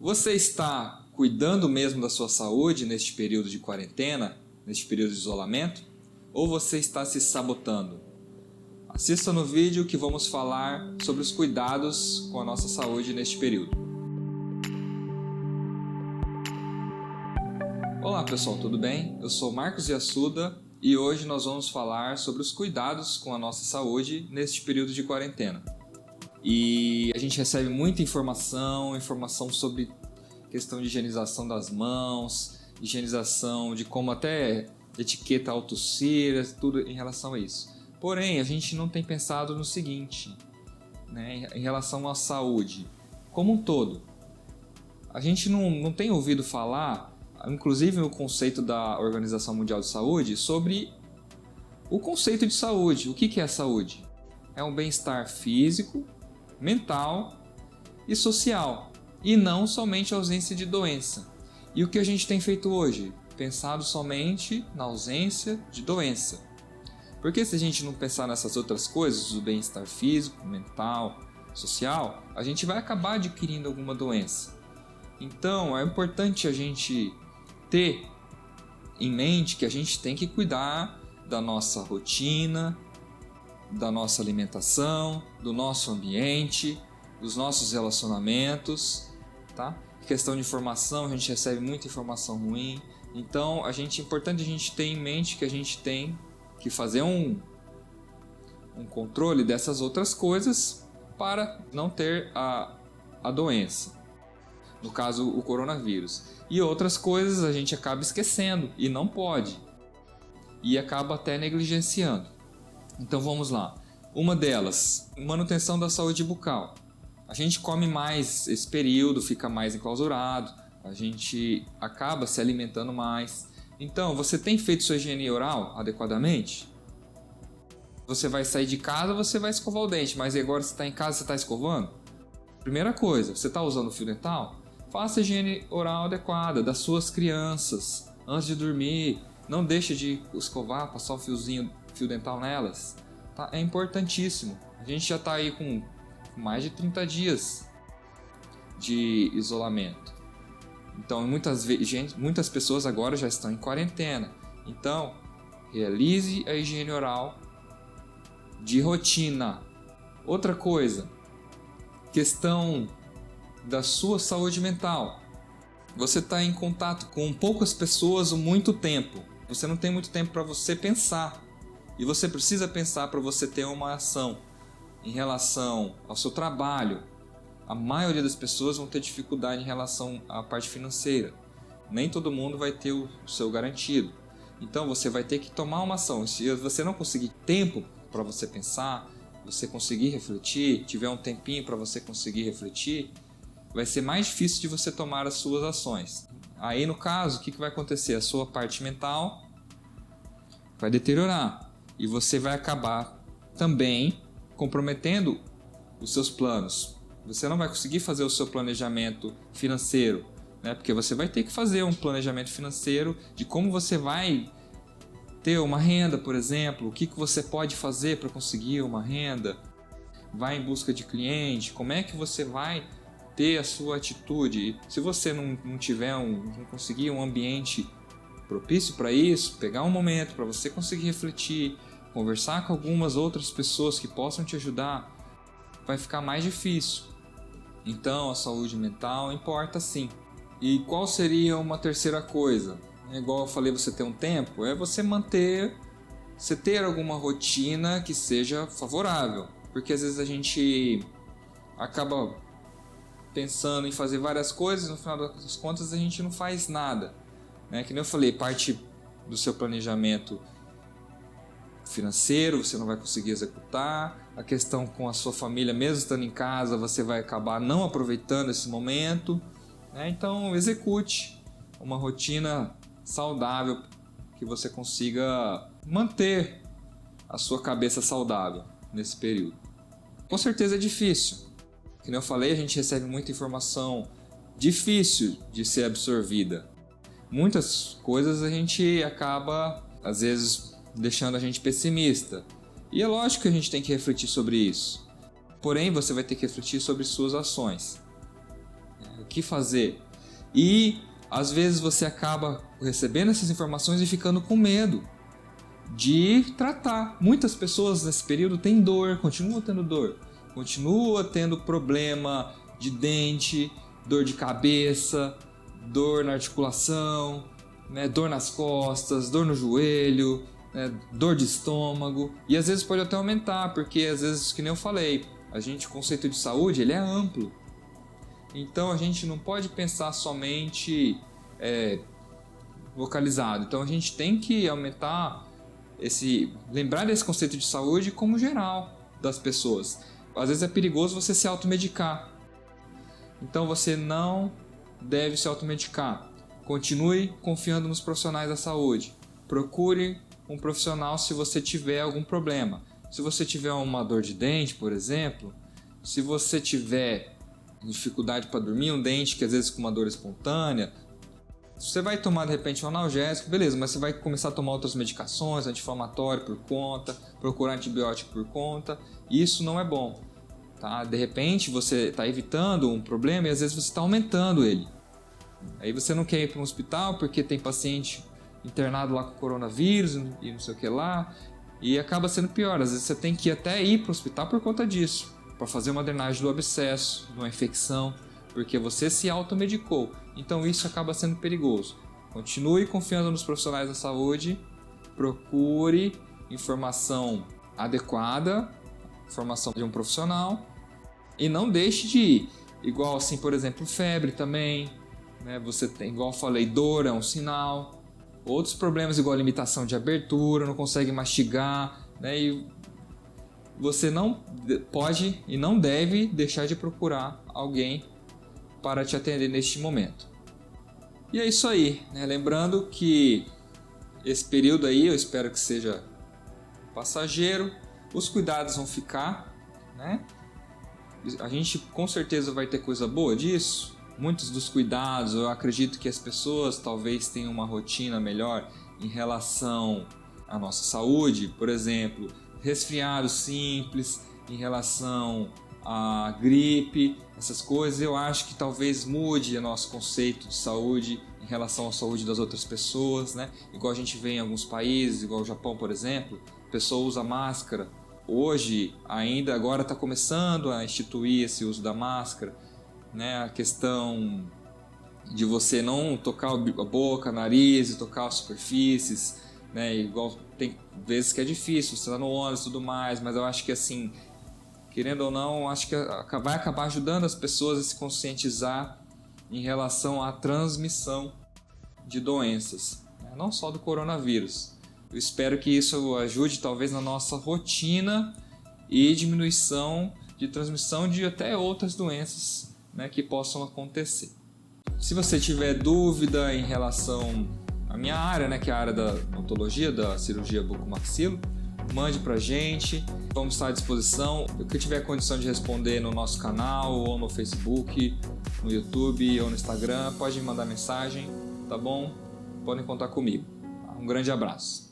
Você está cuidando mesmo da sua saúde neste período de quarentena, neste período de isolamento? Ou você está se sabotando? Assista no vídeo que vamos falar sobre os cuidados com a nossa saúde neste período. Olá pessoal, tudo bem? Eu sou Marcos Yassuda e hoje nós vamos falar sobre os cuidados com a nossa saúde neste período de quarentena. E a gente recebe muita informação sobre questão de higienização das mãos, higienização de como até etiqueta ao tossir, tudo em relação a isso. Porém, a gente não tem pensado no seguinte, né, em relação à saúde como um todo. A gente não tem ouvido falar, inclusive no conceito da Organização Mundial de Saúde, sobre o conceito de saúde. O que é a saúde? É um bem-estar físico, mental e social, e não somente a ausência de doença. E o que a gente tem feito hoje? Pensado somente na ausência de doença. Porque se a gente não pensar nessas outras coisas, o bem-estar físico, mental, social, a gente vai acabar adquirindo alguma doença. Então é importante a gente ter em mente que a gente tem que cuidar da nossa rotina, da nossa alimentação, do nosso ambiente, dos nossos relacionamentos, tá? Questão de informação, a gente recebe muita informação ruim, então é importante a gente ter em mente que a gente tem que fazer um controle dessas outras coisas para não ter a doença, no caso o coronavírus. E outras coisas a gente acaba esquecendo e não pode, e acaba até negligenciando. Então vamos lá. Uma delas, manutenção da saúde bucal. A gente come mais esse período, fica mais enclausurado, a gente acaba se alimentando mais. Então, você tem feito sua higiene oral adequadamente? Você vai sair de casa, você vai escovar o dente, mas agora você está em casa, você está escovando? Primeira coisa, você está usando fio dental? Faça a higiene oral adequada das suas crianças antes de dormir. Não deixe de escovar, passar o fio dental nelas. Tá? É importantíssimo. A gente já está aí com mais de 30 dias de isolamento. Então, muitas pessoas agora já estão em quarentena. Então, realize a higiene oral de rotina. Outra coisa, questão da sua saúde mental. Você está em contato com poucas pessoas há muito tempo. Você não tem muito tempo para você pensar. E você precisa pensar para você ter uma ação em relação ao seu trabalho. A maioria das pessoas vão ter dificuldade em relação à parte financeira. Nem todo mundo vai ter o seu garantido. Então você vai ter que tomar uma ação. Se você não conseguir tempo para você pensar, você conseguir refletir, tiver um tempinho para você conseguir refletir, vai ser mais difícil de você tomar as suas ações. Aí no caso, o que vai acontecer? A sua parte mental vai deteriorar. E você vai acabar também comprometendo os seus planos. Você não vai conseguir fazer o seu planejamento financeiro, né? Porque você vai ter que fazer um planejamento financeiro de como você vai ter uma renda, por exemplo. O que você pode fazer para conseguir uma renda? Vai em busca de cliente. Como é que você vai ter a sua atitude? Se você não conseguir um ambiente propício para isso, pegar um momento para você conseguir refletir, conversar com algumas outras pessoas que possam te ajudar, vai ficar mais difícil. Então a saúde mental importa sim. E qual seria uma terceira coisa? Igual eu falei, você ter um tempo, é você ter alguma rotina que seja favorável. Porque às vezes a gente acaba pensando em fazer várias coisas, no final das contas a gente não faz nada. Que nem eu falei, parte do seu planejamento financeiro você não vai conseguir executar, a questão com a sua família, mesmo estando em casa, você vai acabar não aproveitando esse momento. Então execute uma rotina saudável que você consiga manter a sua cabeça saudável nesse período. Com certeza é difícil, como eu falei, a gente recebe muita informação difícil de ser absorvida. Muitas coisas a gente acaba, às vezes, deixando a gente pessimista. E é lógico que a gente tem que refletir sobre isso. Porém, você vai ter que refletir sobre suas ações. O que fazer? E às vezes você acaba recebendo essas informações e ficando com medo de tratar. Muitas pessoas nesse período têm dor, continuam tendo dor, continua tendo problema de dente, dor de cabeça, dor na articulação, né, dor nas costas, dor no joelho, né, dor de estômago, e às vezes pode até aumentar, porque às vezes, que nem eu falei, o conceito de saúde ele é amplo. Então a gente não pode pensar somente localizado. Então a gente tem que aumentar lembrar desse conceito de saúde como geral das pessoas. Às vezes é perigoso você se automedicar. Então você não deve se automedicar. Continue confiando nos profissionais da saúde. Procure um profissional se você tiver algum problema. Se você tiver uma dor de dente, por exemplo, se você tiver dificuldade para dormir, um dente que às vezes com uma dor espontânea, você vai tomar de repente um analgésico, beleza, mas você vai começar a tomar outras medicações, anti-inflamatório por conta, procurar antibiótico por conta, e isso não é bom. Tá? De repente você está evitando um problema e às vezes você está aumentando ele. Aí você não quer ir para um hospital porque tem paciente internado lá com coronavírus e não sei o que lá, e acaba sendo pior. Às vezes você tem que até ir para o hospital por conta disso, para fazer uma drenagem do abscesso, de uma infecção, porque você se automedicou. Então isso acaba sendo perigoso. Continue confiando nos profissionais da saúde, procure informação adequada, informação de um profissional, e não deixe de ir. Igual assim, por exemplo, febre também, né? Você tem, igual eu falei, dor é um sinal. Outros problemas igual limitação de abertura, não consegue mastigar, né? E você não pode e não deve deixar de procurar alguém para te atender neste momento. E é isso aí, né? Lembrando que esse período aí eu espero que seja passageiro, os cuidados vão ficar, né? A gente com certeza vai ter coisa boa disso. Muitos dos cuidados, eu acredito que as pessoas talvez tenham uma rotina melhor em relação à nossa saúde, por exemplo, resfriado simples, em relação à gripe, essas coisas. Eu acho que talvez mude o nosso conceito de saúde em relação à saúde das outras pessoas, né? Igual a gente vê em alguns países, igual o Japão, por exemplo, a pessoa usa máscara. Hoje, ainda agora está começando a instituir esse uso da máscara, né? A questão de você não tocar a boca, nariz, e tocar as superfícies, né? Igual tem vezes que é difícil, você está no ônibus e tudo mais, mas eu acho que assim, querendo ou não, acho que vai acabar ajudando as pessoas a se conscientizar em relação à transmissão de doenças, né? Não só do coronavírus. Eu espero que isso ajude talvez na nossa rotina e diminuição de transmissão de até outras doenças, né, que possam acontecer. Se você tiver dúvida em relação à minha área, né, que é a área da odontologia, da cirurgia bucomaxilo, mande pra gente, vamos estar à disposição. O que tiver condição de responder no nosso canal, ou no Facebook, no YouTube ou no Instagram, pode me mandar mensagem, tá bom? Podem contar comigo. Um grande abraço.